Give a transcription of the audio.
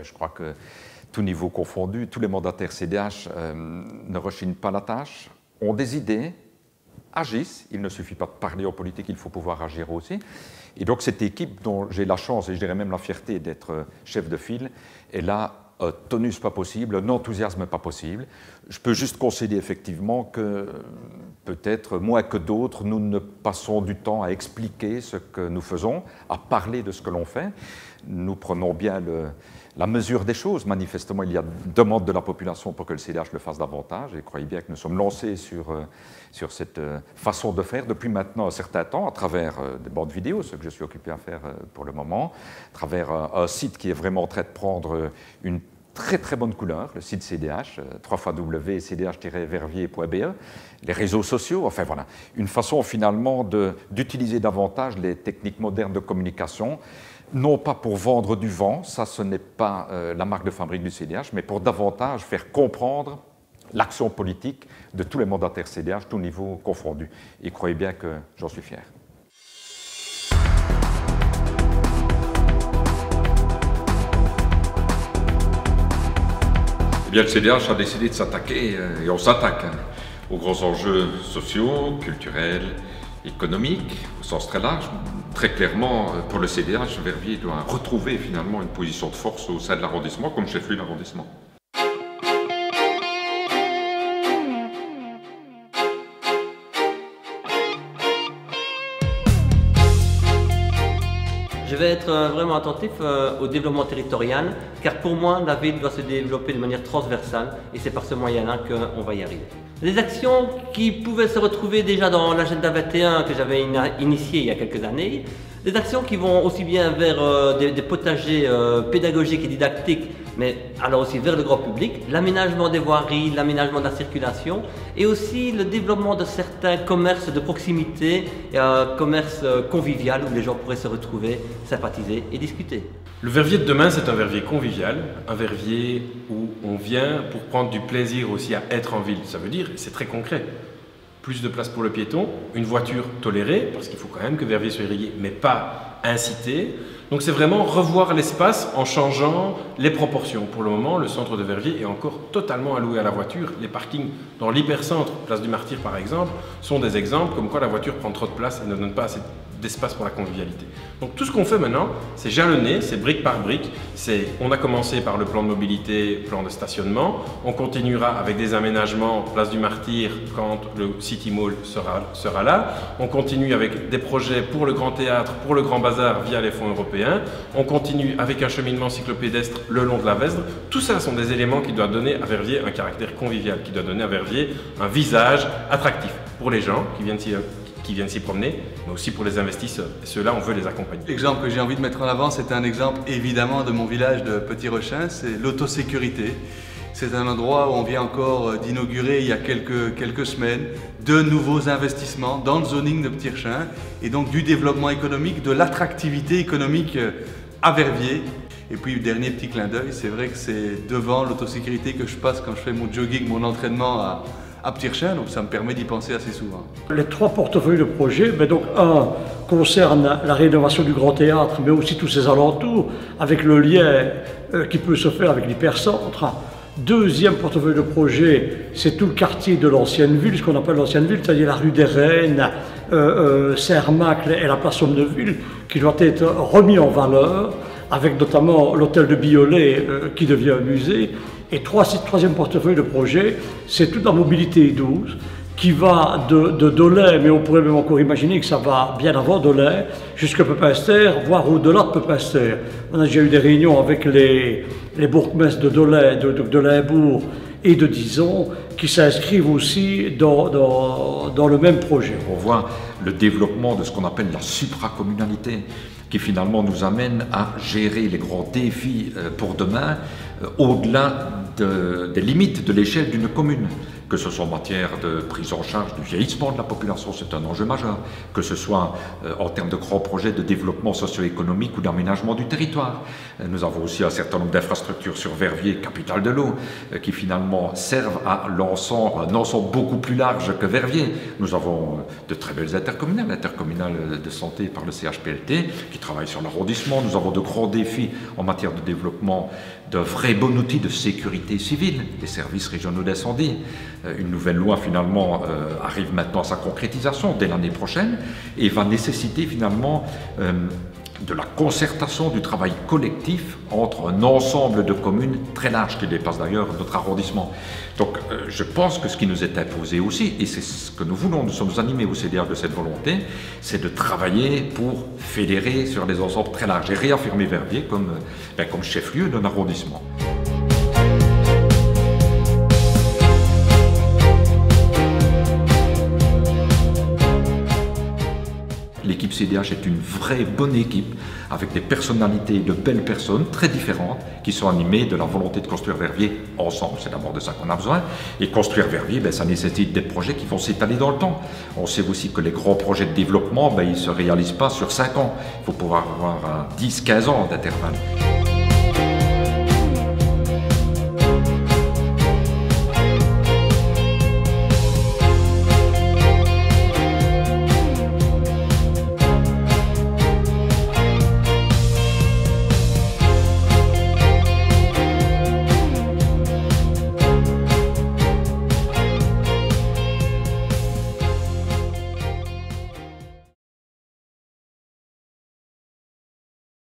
Je crois que tout niveau confondu, tous les mandataires CDH ne rechignent pas la tâche, ont des idées, agissent. Il ne suffit pas de parler en politique, il faut pouvoir agir aussi. Et donc cette équipe dont j'ai la chance et je dirais même la fierté d'être chef de file est là. Un tonus pas possible, un enthousiasme pas possible. Je peux juste concéder effectivement que peut-être moins que d'autres, nous ne passons du temps à expliquer ce que nous faisons, à parler de ce que l'on fait. Nous prenons bien la mesure des choses. Manifestement, il y a demande de la population pour que le CDH le fasse davantage. Et croyez bien que nous sommes lancés sur cette façon de faire depuis maintenant un certain temps, à travers des bandes vidéo, ce que je suis occupé à faire pour le moment, à travers un site qui est vraiment en train de prendre une très très bonne couleur, le site CDH, www.cdh-verviers.be, les réseaux sociaux, enfin voilà, une façon finalement d'utiliser davantage les techniques modernes de communication, non pas pour vendre du vent, ça ce n'est pas la marque de fabrique du CDH, mais pour davantage faire comprendre l'action politique de tous les mandataires CDH, tous niveaux confondus. Et croyez bien que j'en suis fier. Eh bien, le CDH a décidé de s'attaquer, et on s'attaque, aux grands enjeux sociaux, culturels, économiques, au sens très large. Très clairement, pour le CDH, Verviers doit retrouver finalement une position de force au sein de l'arrondissement, comme chef-lieu d'arrondissement. Je vais être vraiment attentif au développement territorial, car pour moi, la ville doit se développer de manière transversale et c'est par ce moyen-là qu'on va y arriver. Des actions qui pouvaient se retrouver déjà dans l'agenda 21 que j'avais initié il y a quelques années, des actions qui vont aussi bien vers des potagers pédagogiques et didactiques, mais alors aussi vers le grand public, l'aménagement des voiries, l'aménagement de la circulation et aussi le développement de certains commerces de proximité, commerces convivial où les gens pourraient se retrouver, sympathiser et discuter. Le Verviers de demain, c'est un Verviers convivial, un Verviers où on vient pour prendre du plaisir aussi à être en ville. Ça veut dire, c'est très concret, plus de place pour le piéton, une voiture tolérée, parce qu'il faut quand même que Verviers soit irrigué, mais pas incité. Donc c'est vraiment revoir l'espace en changeant les proportions. Pour le moment, le centre de Verviers est encore totalement alloué à la voiture. Les parkings dans l'hypercentre, place du Martyr par exemple, sont des exemples comme quoi la voiture prend trop de place et ne donne pas assez d'espace pour la convivialité. Donc tout ce qu'on fait maintenant, c'est jalonner, c'est brique par brique. On a commencé par le plan de mobilité, plan de stationnement. On continuera avec des aménagements, place du Martyr, quand le City Mall sera là. On continue avec des projets pour le Grand Théâtre, pour le Grand Bazar via les fonds européens. On continue avec un cheminement cyclopédestre le long de la Vesdre. Tout ça sont des éléments qui doivent donner à Verviers un caractère convivial, qui doivent donner à Verviers un visage attractif pour les gens qui viennent s'y promener, mais aussi pour les investisseurs. Et ceux-là, on veut les accompagner. L'exemple que j'ai envie de mettre en avant, c'est un exemple évidemment de mon village de Petit-Rochin, c'est l'autosécurité. C'est un endroit où on vient encore d'inaugurer il y a quelques semaines de nouveaux investissements dans le zoning de Petit-Rochin et donc du développement économique, de l'attractivité économique à Verviers. Et puis, dernier petit clin d'œil, c'est vrai que c'est devant l'autosécurité que je passe quand je fais mon jogging, mon entraînement à Petit-Rochin, donc ça me permet d'y penser assez souvent. Les 3 portefeuilles de projets, donc un concerne la rénovation du Grand Théâtre, mais aussi tous ses alentours, avec le lien qui peut se faire avec l'hypercentre. Deuxième portefeuille de projet, c'est tout le quartier de l'ancienne ville, ce qu'on appelle l'ancienne ville, c'est-à-dire la rue des Reines, Saint-Macle et la place Sommeville, qui doit être remis en valeur, avec notamment l'hôtel de Biolay qui devient un musée. Et troisième portefeuille de projet, c'est toute la mobilité douce qui va de Dolay, mais on pourrait même encore imaginer que ça va bien avant Dolay, jusqu'à Pepinster, voire au-delà de Pepinster. On a déjà eu des réunions avec les bourgmestres de Dolay, de Limbourg et de Dizon, qui s'inscrivent aussi dans le même projet. On voit le développement de ce qu'on appelle la supracommunalité, qui finalement nous amène à gérer les grands défis pour demain, au-delà des limites de l'échelle d'une commune. que ce soit en matière de prise en charge du vieillissement de la population, c'est un enjeu majeur, que ce soit en termes de grands projets de développement socio-économique ou d'aménagement du territoire. Nous avons aussi un certain nombre d'infrastructures sur Verviers, capitale de l'eau, qui finalement servent à un ensemble beaucoup plus large que Verviers. Nous avons de très belles intercommunales, l'intercommunale de santé par le CHPLT, qui travaille sur l'arrondissement. Nous avons de grands défis en matière de développement d'un vrai bon outil de sécurité civile, les services régionaux d'incendie. Une nouvelle loi finalement arrive maintenant à sa concrétisation dès l'année prochaine et va nécessiter finalement de la concertation, du travail collectif entre un ensemble de communes très large qui dépasse d'ailleurs notre arrondissement. Donc je pense que ce qui nous est imposé aussi, et c'est ce que nous voulons, nous sommes animés au CDH de cette volonté, c'est de travailler pour fédérer sur des ensembles très larges et réaffirmer Verviers comme chef-lieu d'un arrondissement. L'équipe CDH est une vraie bonne équipe avec des personnalités, de belles personnes très différentes qui sont animées de la volonté de construire Verviers ensemble. C'est d'abord de ça qu'on a besoin. Et construire Verviers, ça nécessite des projets qui vont s'étaler dans le temps. On sait aussi que les grands projets de développement, ils ne se réalisent pas sur 5 ans. Il faut pouvoir avoir 10-15 ans d'intervalle.